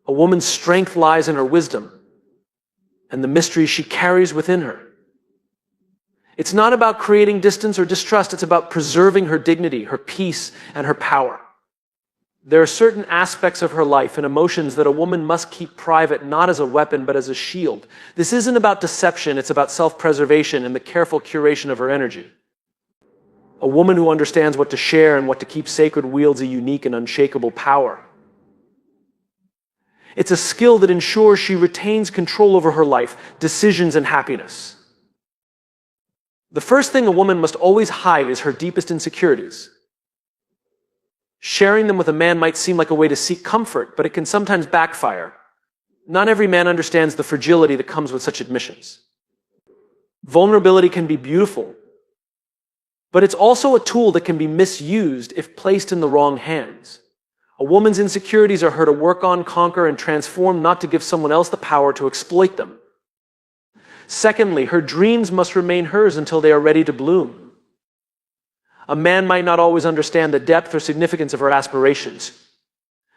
A woman's strength lies in her wisdom and the mysteries she carries within her. It's not about creating distance or distrust. It's about preserving her dignity, her peace, and her power. There are certain aspects of her life and emotions that a woman must keep private, not as a weapon, but as a shield. This isn't about deception. It's about self-preservation and the careful curation of her energy. A woman who understands what to share and what to keep sacred wields a unique and unshakable power. It's a skill that ensures she retains control over her life, decisions, and happiness. The first thing a woman must always hide is her deepest insecurities. Sharing them with a man might seem like a way to seek comfort, but it can sometimes backfire. Not every man understands the fragility that comes with such admissions. Vulnerability can be beautiful, but it's also a tool that can be misused if placed in the wrong hands. A woman's insecurities are her to work on, conquer, and transform, not to give someone else the power to exploit them. Secondly, her dreams must remain hers until they are ready to bloom. A man might not always understand the depth or significance of her aspirations.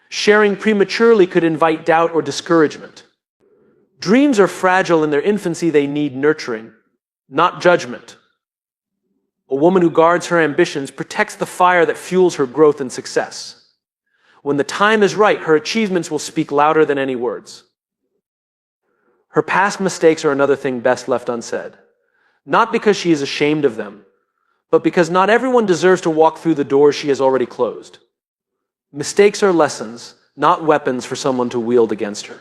Sharing prematurely could invite doubt or discouragement. Dreams are fragile in their infancy. They need nurturing, not judgment. A woman who guards her ambitions protects the fire that fuels her growth and success. When the time is right, her achievements will speak louder than any words. Her past mistakes are another thing best left unsaid. Not because she is ashamed of them, but because not everyone deserves to walk through the doors she has already closed. Mistakes are lessons, not weapons for someone to wield against her.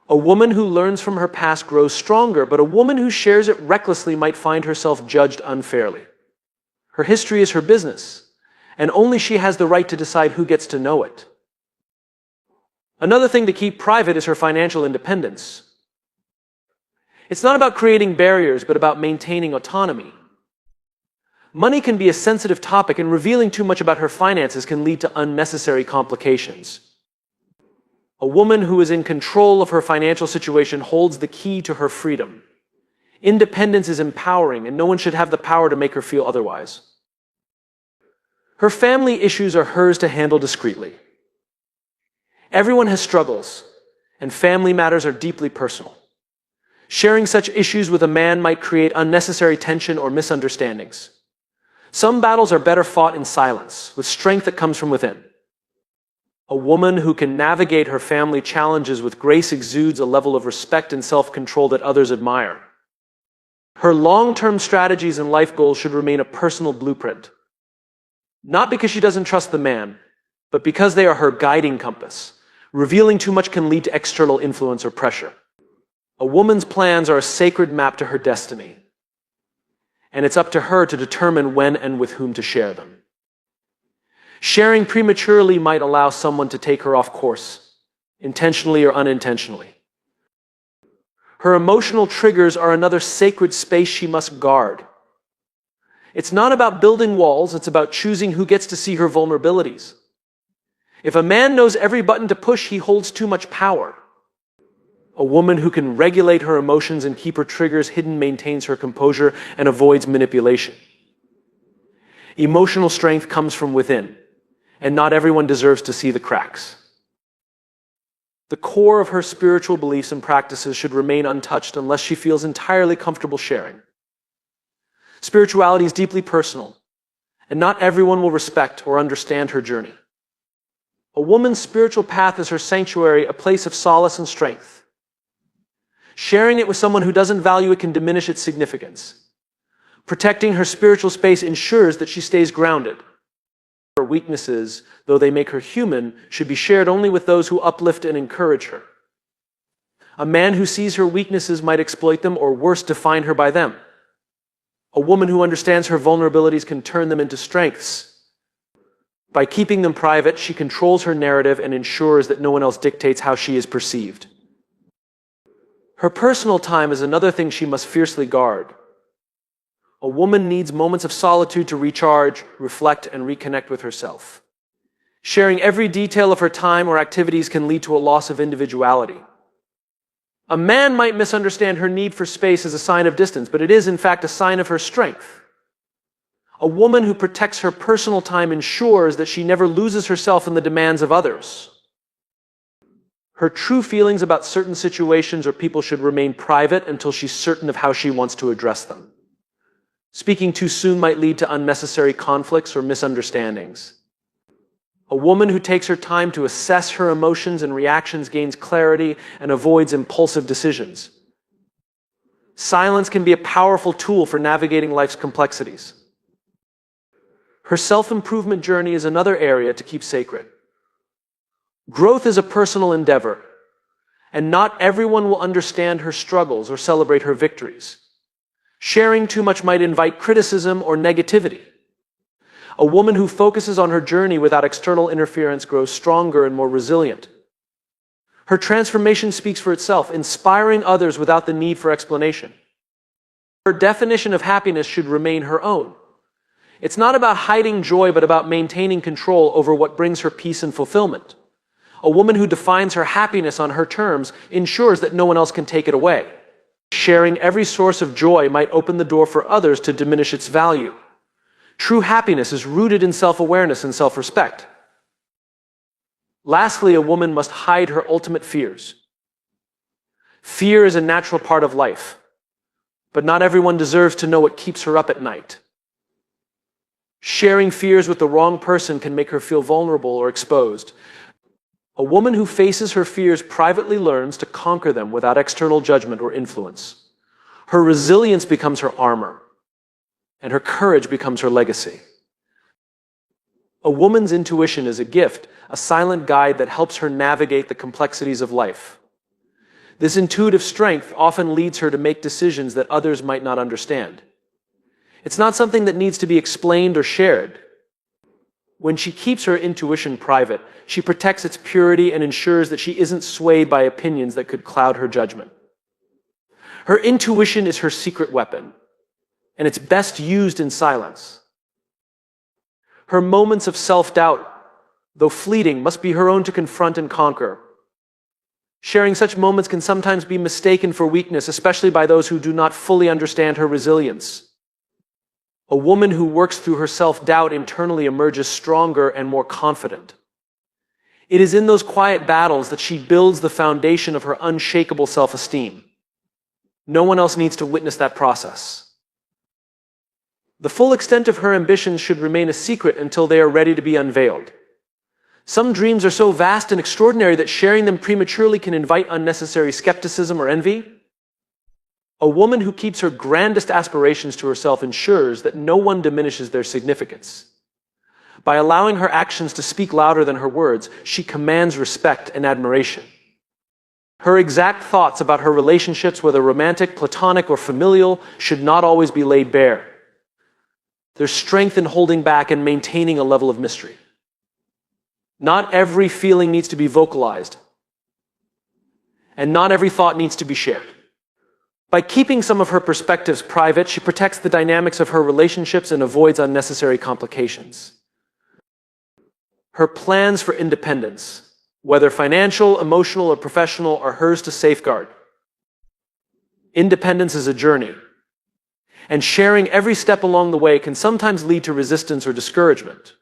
A woman who learns from her past grows stronger, but a woman who shares it recklessly might find herself judged unfairly. Her history is her business, and only she has the right to decide who gets to know it. Another thing to keep private is her financial independence. It's not about creating barriers, but about maintaining autonomy. Money can be a sensitive topic, and revealing too much about her finances can lead to unnecessary complications. A woman who is in control of her financial situation holds the key to her freedom. Independence is empowering, and no one should have the power to make her feel otherwise. Her family issues are hers to handle discreetly. Everyone has struggles, and family matters are deeply personal. Sharing such issues with a man might create unnecessary tension or misunderstandings. Some battles are better fought in silence, with strength that comes from within. A woman who can navigate her family challenges with grace exudes a level of respect and self-control that others admire. Her long-term strategies and life goals should remain a personal blueprint. Not because she doesn't trust the man, but because they are her guiding compass. Revealing too much can lead to external influence or pressure. A woman's plans are a sacred map to her destiny, and it's up to her to determine when and with whom to share them. Sharing prematurely might allow someone to take her off course, intentionally or unintentionally. Her emotional triggers are another sacred space she must guard. It's not about building walls, it's about choosing who gets to see her vulnerabilities. If a man knows every button to push, he holds too much power. A woman who can regulate her emotions and keep her triggers hidden maintains her composure and avoids manipulation. Emotional strength comes from within, and not everyone deserves to see the cracks. The core of her spiritual beliefs and practices should remain untouched unless she feels entirely comfortable sharing. Spirituality is deeply personal, and not everyone will respect or understand her journey. A woman's spiritual path is her sanctuary, a place of solace and strength. Sharing it with someone who doesn't value it can diminish its significance. Protecting her spiritual space ensures that she stays grounded. Her weaknesses, though they make her human, should be shared only with those who uplift and encourage her. A man who sees her weaknesses might exploit them, or worse, define her by them. A woman who understands her vulnerabilities can turn them into strengths. By keeping them private, she controls her narrative and ensures that no one else dictates how she is perceived. Her personal time is another thing she must fiercely guard. A woman needs moments of solitude to recharge, reflect, and reconnect with herself. Sharing every detail of her time or activities can lead to a loss of individuality. A man might misunderstand her need for space as a sign of distance, but it is in fact a sign of her strength. A woman who protects her personal time ensures that she never loses herself in the demands of others. Her true feelings about certain situations or people should remain private until she's certain of how she wants to address them. Speaking too soon might lead to unnecessary conflicts or misunderstandings. A woman who takes her time to assess her emotions and reactions gains clarity and avoids impulsive decisions. Silence can be a powerful tool for navigating life's complexities. Her self-improvement journey is another area to keep sacred. Growth is a personal endeavor, and not everyone will understand her struggles or celebrate her victories. Sharing too much might invite criticism or negativity. A woman who focuses on her journey without external interference grows stronger and more resilient. Her transformation speaks for itself, inspiring others without the need for explanation. Her definition of happiness should remain her own. It's not about hiding joy, but about maintaining control over what brings her peace and fulfillment. A woman who defines her happiness on her terms ensures that no one else can take it away. Sharing every source of joy might open the door for others to diminish its value. True happiness is rooted in self-awareness and self-respect. Lastly, a woman must hide her ultimate fears. Fear is a natural part of life, but not everyone deserves to know what keeps her up at night. Sharing fears with the wrong person can make her feel vulnerable or exposed. A woman who faces her fears privately learns to conquer them without external judgment or influence. Her resilience becomes her armor, and her courage becomes her legacy. A woman's intuition is a gift, a silent guide that helps her navigate the complexities of life. This intuitive strength often leads her to make decisions that others might not understand. It's not something that needs to be explained or shared. When she keeps her intuition private, she protects its purity and ensures that she isn't swayed by opinions that could cloud her judgment. Her intuition is her secret weapon, and it's best used in silence. Her moments of self-doubt, though fleeting, must be her own to confront and conquer. Sharing such moments can sometimes be mistaken for weakness, especially by those who do not fully understand her resilience. A woman who works through her self-doubt internally emerges stronger and more confident. It is in those quiet battles that she builds the foundation of her unshakable self-esteem. No one else needs to witness that process. The full extent of her ambitions should remain a secret until they are ready to be unveiled. Some dreams are so vast and extraordinary that sharing them prematurely can invite unnecessary skepticism or envy. A woman who keeps her grandest aspirations to herself ensures that no one diminishes their significance. By allowing her actions to speak louder than her words, she commands respect and admiration. Her exact thoughts about her relationships, whether romantic, platonic, or familial, should not always be laid bare. There's strength in holding back and maintaining a level of mystery. Not every feeling needs to be vocalized, and not every thought needs to be shared. By keeping some of her perspectives private, she protects the dynamics of her relationships and avoids unnecessary complications. Her plans for independence, whether financial, emotional, or professional, are hers to safeguard. Independence is a journey, and sharing every step along the way can sometimes lead to resistance or discouragement.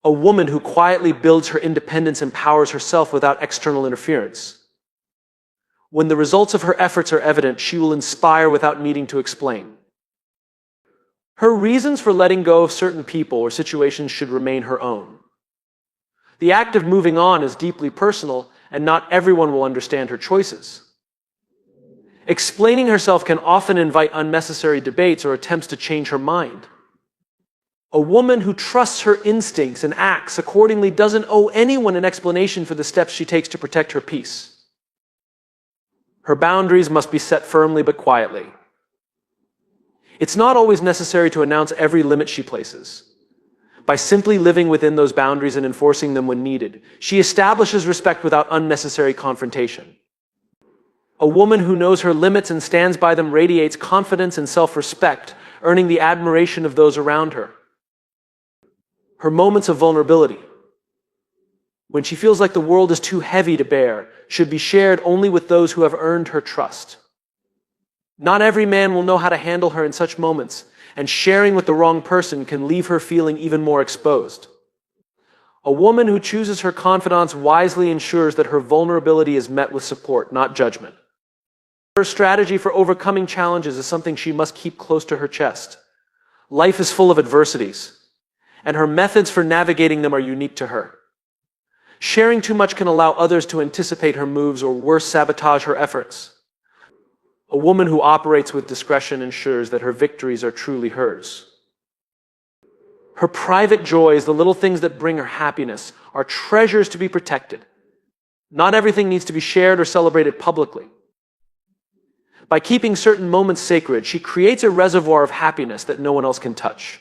A woman who quietly builds her independence empowers herself without external interference. When the results of her efforts are evident, she will inspire without needing to explain. Her reasons for letting go of certain people or situations should remain her own. The act of moving on is deeply personal, and not everyone will understand her choices. Explaining herself can often invite unnecessary debates or attempts to change her mind. A woman who trusts her instincts and acts accordingly doesn't owe anyone an explanation for the steps she takes to protect her peace. Her boundaries must be set firmly but quietly. It's not always necessary to announce every limit she places. By simply living within those boundaries and enforcing them when needed, she establishes respect without unnecessary confrontation. A woman who knows her limits and stands by them radiates confidence and self-respect, earning the admiration of those around her. Her moments of vulnerability, when she feels like the world is too heavy to bear, should be shared only with those who have earned her trust. Not every man will know how to handle her in such moments, and sharing with the wrong person can leave her feeling even more exposed. A woman who chooses her confidants wisely ensures that her vulnerability is met with support, not judgment. Her strategy for overcoming challenges is something she must keep close to her chest. Life is full of adversities, and her methods for navigating them are unique to her. Sharing too much can allow others to anticipate her moves or worse, sabotage her efforts. A woman who operates with discretion ensures that her victories are truly hers. Her private joys, the little things that bring her happiness, are treasures to be protected. Not everything needs to be shared or celebrated publicly. By keeping certain moments sacred, she creates a reservoir of happiness that no one else can touch.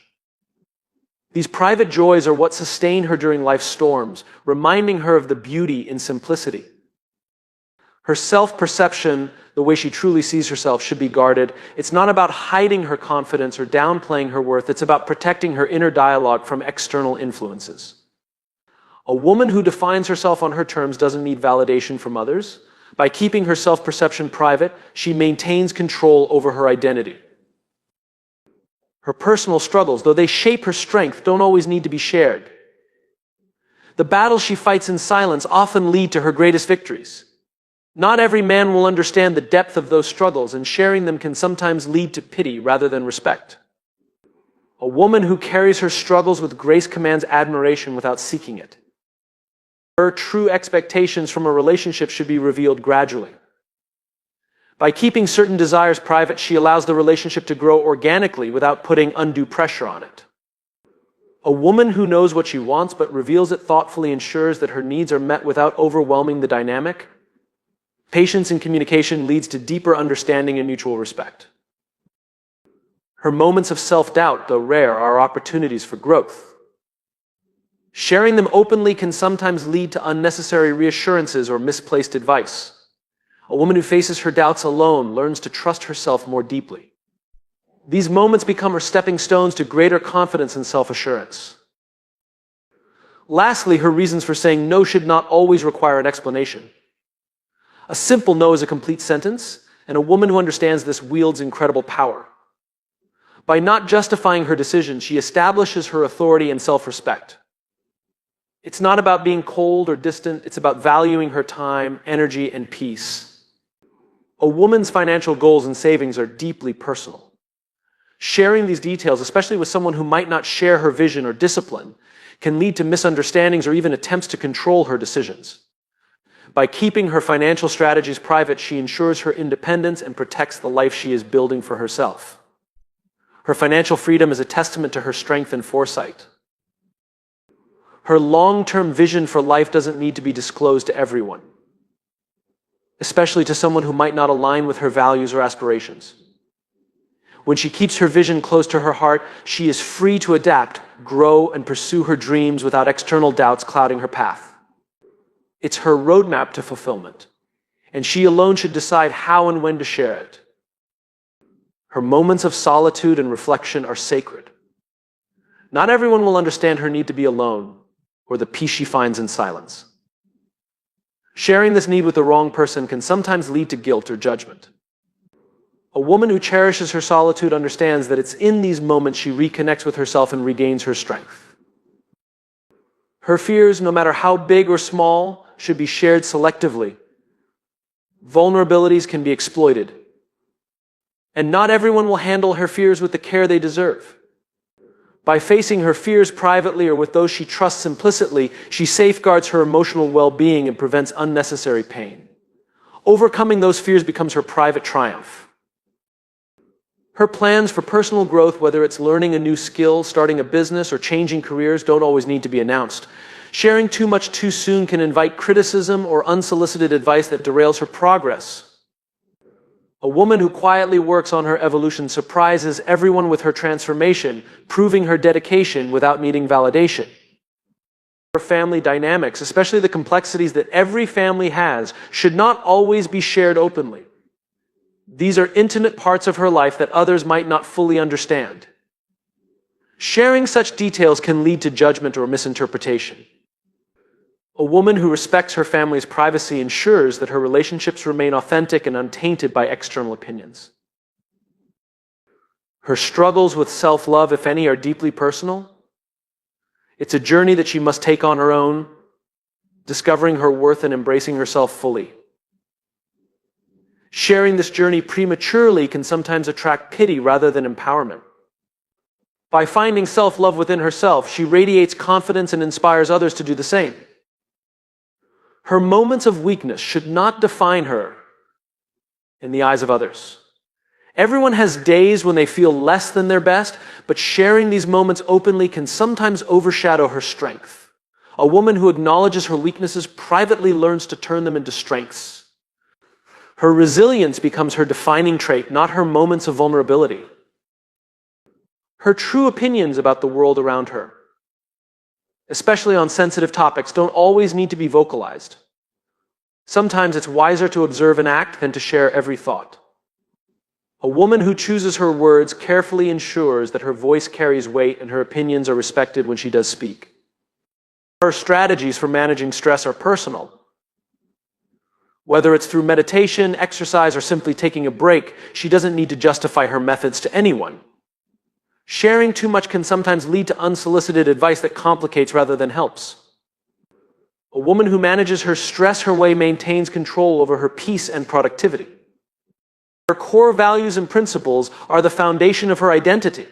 These private joys are what sustain her during life's storms, reminding her of the beauty in simplicity. Her self-perception, the way she truly sees herself, should be guarded. It's not about hiding her confidence or downplaying her worth. It's about protecting her inner dialogue from external influences. A woman who defines herself on her terms doesn't need validation from others. By keeping her self-perception private, she maintains control over her identity. Her personal struggles, though they shape her strength, don't always need to be shared. The battles she fights in silence often lead to her greatest victories. Not every man will understand the depth of those struggles, and sharing them can sometimes lead to pity rather than respect. A woman who carries her struggles with grace commands admiration without seeking it. Her true expectations from a relationship should be revealed gradually. By keeping certain desires private, she allows the relationship to grow organically without putting undue pressure on it. A woman who knows what she wants but reveals it thoughtfully ensures that her needs are met without overwhelming the dynamic. Patience in communication leads to deeper understanding and mutual respect. Her moments of self-doubt, though rare, are opportunities for growth. Sharing them openly can sometimes lead to unnecessary reassurances or misplaced advice. A woman who faces her doubts alone learns to trust herself more deeply. These moments become her stepping stones to greater confidence and self-assurance. Lastly, her reasons for saying no should not always require an explanation. A simple no is a complete sentence, and a woman who understands this wields incredible power. By not justifying her decision, she establishes her authority and self-respect. It's not about being cold or distant, it's about valuing her time, energy, and peace. A woman's financial goals and savings are deeply personal. Sharing these details, especially with someone who might not share her vision or discipline, can lead to misunderstandings or even attempts to control her decisions. By keeping her financial strategies private, she ensures her independence and protects the life she is building for herself. Her financial freedom is a testament to her strength and foresight. Her long-term vision for life doesn't need to be disclosed to everyone, especially to someone who might not align with her values or aspirations. When she keeps her vision close to her heart, she is free to adapt, grow, and pursue her dreams without external doubts clouding her path. It's her roadmap to fulfillment, and she alone should decide how and when to share it. Her moments of solitude and reflection are sacred. Not everyone will understand her need to be alone or the peace she finds in silence. Sharing this need with the wrong person can sometimes lead to guilt or judgment. A woman who cherishes her solitude understands that it's in these moments she reconnects with herself and regains her strength. Her fears, no matter how big or small, should be shared selectively. Vulnerabilities can be exploited, and not everyone will handle her fears with the care they deserve. By facing her fears privately or with those she trusts implicitly, she safeguards her emotional well-being and prevents unnecessary pain. Overcoming those fears becomes her private triumph. Her plans for personal growth, whether it's learning a new skill, starting a business, or changing careers, don't always need to be announced. Sharing too much too soon can invite criticism or unsolicited advice that derails her progress. A woman who quietly works on her evolution surprises everyone with her transformation, proving her dedication without needing validation. Her family dynamics, especially the complexities that every family has, should not always be shared openly. These are intimate parts of her life that others might not fully understand. Sharing such details can lead to judgment or misinterpretation. A woman who respects her family's privacy ensures that her relationships remain authentic and untainted by external opinions. Her struggles with self-love, if any, are deeply personal. It's a journey that she must take on her own, discovering her worth and embracing herself fully. Sharing this journey prematurely can sometimes attract pity rather than empowerment. By finding self-love within herself, she radiates confidence and inspires others to do the same. Her moments of weakness should not define her in the eyes of others. Everyone has days when they feel less than their best, but sharing these moments openly can sometimes overshadow her strength. A woman who acknowledges her weaknesses privately learns to turn them into strengths. Her resilience becomes her defining trait, not her moments of vulnerability. Her true opinions about the world around her, especially on sensitive topics, don't always need to be vocalized. Sometimes it's wiser to observe and act than to share every thought. A woman who chooses her words carefully ensures that her voice carries weight and her opinions are respected when she does speak. Her strategies for managing stress are personal. Whether it's through meditation, exercise, or simply taking a break, she doesn't need to justify her methods to anyone. Sharing too much can sometimes lead to unsolicited advice that complicates rather than helps. A woman who manages her stress her way maintains control over her peace and productivity. Her core values and principles are the foundation of her identity.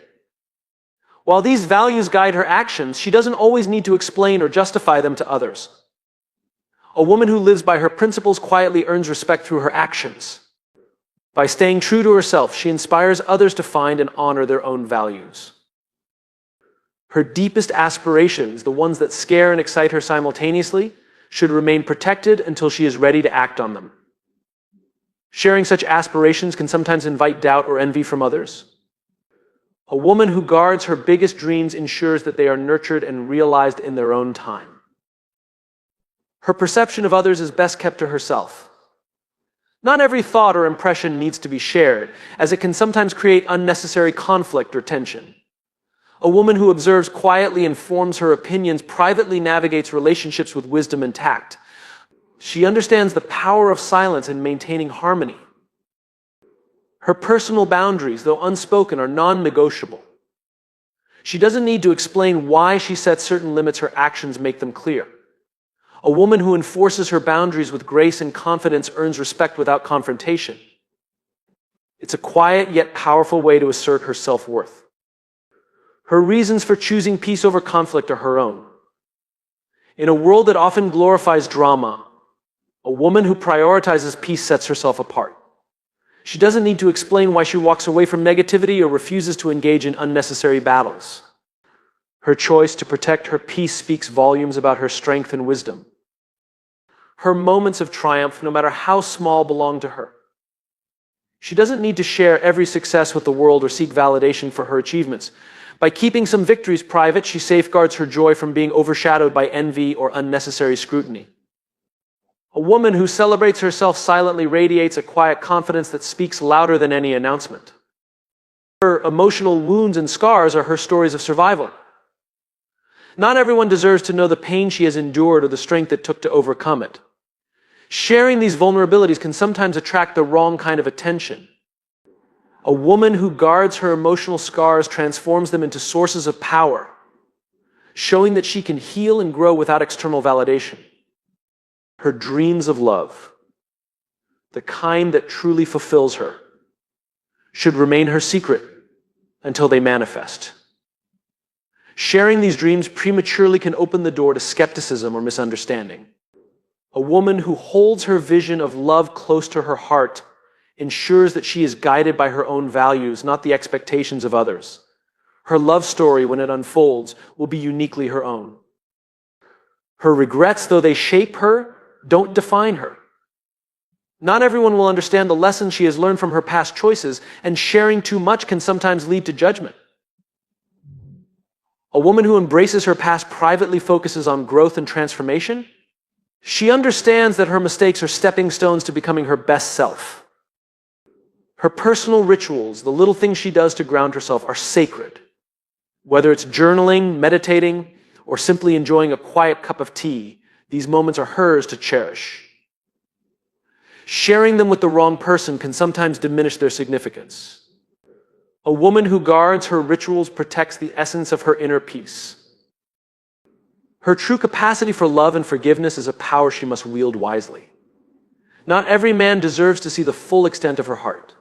While these values guide her actions, she doesn't always need to explain or justify them to others. A woman who lives by her principles quietly earns respect through her actions. By staying true to herself, she inspires others to find and honor their own values. Her deepest aspirations, the ones that scare and excite her simultaneously, should remain protected until she is ready to act on them. Sharing such aspirations can sometimes invite doubt or envy from others. A woman who guards her biggest dreams ensures that they are nurtured and realized in their own time. Her perception of others is best kept to herself. Not every thought or impression needs to be shared, as it can sometimes create unnecessary conflict or tension. A woman who observes quietly and forms her opinions privately navigates relationships with wisdom and tact. She understands the power of silence in maintaining harmony. Her personal boundaries, though unspoken, are non-negotiable. She doesn't need to explain why she sets certain limits, her actions make them clear. A woman who enforces her boundaries with grace and confidence earns respect without confrontation. It's a quiet yet powerful way to assert her self-worth. Her reasons for choosing peace over conflict are her own. In a world that often glorifies drama, a woman who prioritizes peace sets herself apart. She doesn't need to explain why she walks away from negativity or refuses to engage in unnecessary battles. Her choice to protect her peace speaks volumes about her strength and wisdom. Her moments of triumph, no matter how small, belong to her. She doesn't need to share every success with the world or seek validation for her achievements. By keeping some victories private, she safeguards her joy from being overshadowed by envy or unnecessary scrutiny. A woman who celebrates herself silently radiates a quiet confidence that speaks louder than any announcement. Her emotional wounds and scars are her stories of survival. Not everyone deserves to know the pain she has endured or the strength it took to overcome it. Sharing these vulnerabilities can sometimes attract the wrong kind of attention. A woman who guards her emotional scars transforms them into sources of power, showing that she can heal and grow without external validation. Her dreams of love, the kind that truly fulfills her, should remain her secret until they manifest. Sharing these dreams prematurely can open the door to skepticism or misunderstanding. A woman who holds her vision of love close to her heart ensures that she is guided by her own values, not the expectations of others. Her love story, when it unfolds, will be uniquely her own. Her regrets, though they shape her, don't define her. Not everyone will understand the lessons she has learned from her past choices, and sharing too much can sometimes lead to judgment. A woman who embraces her past privately focuses on growth and transformation. She understands that her mistakes are stepping stones to becoming her best self. Her personal rituals, the little things she does to ground herself, are sacred. Whether it's journaling, meditating, or simply enjoying a quiet cup of tea, these moments are hers to cherish. Sharing them with the wrong person can sometimes diminish their significance. A woman who guards her rituals protects the essence of her inner peace. Her true capacity for love and forgiveness is a power she must wield wisely. Not every man deserves to see the full extent of her heart.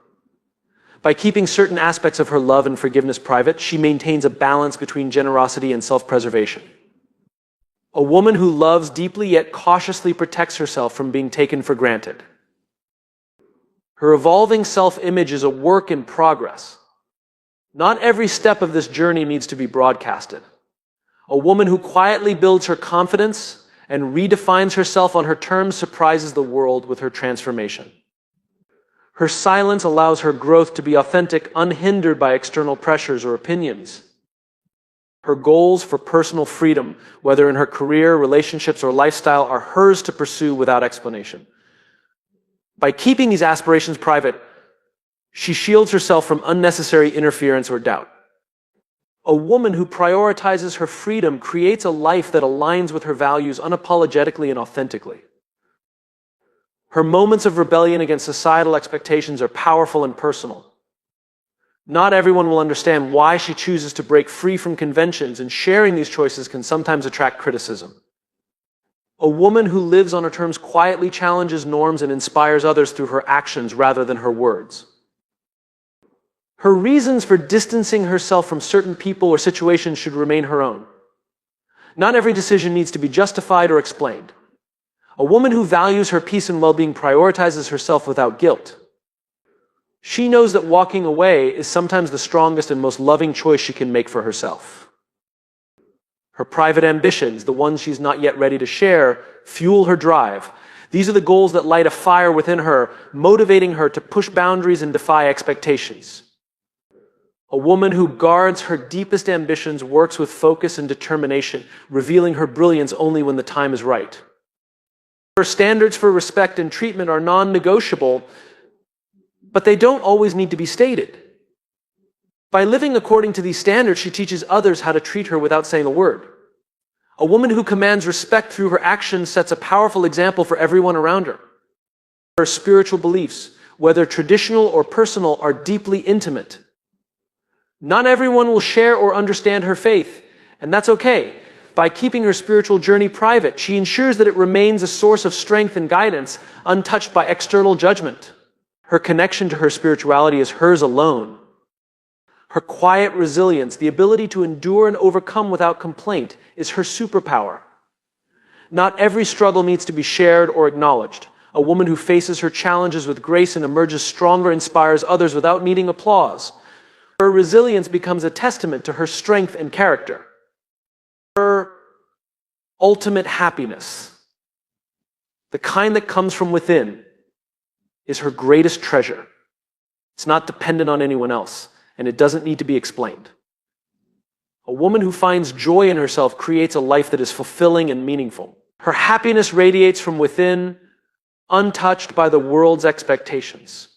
By keeping certain aspects of her love and forgiveness private, she maintains a balance between generosity and self-preservation. A woman who loves deeply yet cautiously protects herself from being taken for granted. Her evolving self-image is a work in progress. Not every step of this journey needs to be broadcasted. A woman who quietly builds her confidence and redefines herself on her terms surprises the world with her transformation. Her silence allows her growth to be authentic, unhindered by external pressures or opinions. Her goals for personal freedom, whether in her career, relationships, or lifestyle, are hers to pursue without explanation. By keeping these aspirations private, she shields herself from unnecessary interference or doubt. A woman who prioritizes her freedom creates a life that aligns with her values unapologetically and authentically. Her moments of rebellion against societal expectations are powerful and personal. Not everyone will understand why she chooses to break free from conventions, and sharing these choices can sometimes attract criticism. A woman who lives on her terms quietly challenges norms and inspires others through her actions rather than her words. Her reasons for distancing herself from certain people or situations should remain her own. Not every decision needs to be justified or explained. A woman who values her peace and well-being prioritizes herself without guilt. She knows that walking away is sometimes the strongest and most loving choice she can make for herself. Her private ambitions, the ones she's not yet ready to share, fuel her drive. These are the goals that light a fire within her, motivating her to push boundaries and defy expectations. A woman who guards her deepest ambitions works with focus and determination, revealing her brilliance only when the time is right. Her standards for respect and treatment are non-negotiable, but they don't always need to be stated. By living according to these standards, she teaches others how to treat her without saying a word. A woman who commands respect through her actions sets a powerful example for everyone around her. Her spiritual beliefs, whether traditional or personal, are deeply intimate. Not everyone will share or understand her faith, and that's okay. By keeping her spiritual journey private, she ensures that it remains a source of strength and guidance, untouched by external judgment. Her connection to her spirituality is hers alone. Her quiet resilience, the ability to endure and overcome without complaint, is her superpower. Not every struggle needs to be shared or acknowledged. A woman who faces her challenges with grace and emerges stronger inspires others without needing applause. Her resilience becomes a testament to her strength and character. Her ultimate happiness, the kind that comes from within, is her greatest treasure. It's not dependent on anyone else, and it doesn't need to be explained. A woman who finds joy in herself creates a life that is fulfilling and meaningful. Her happiness radiates from within, untouched by the world's expectations.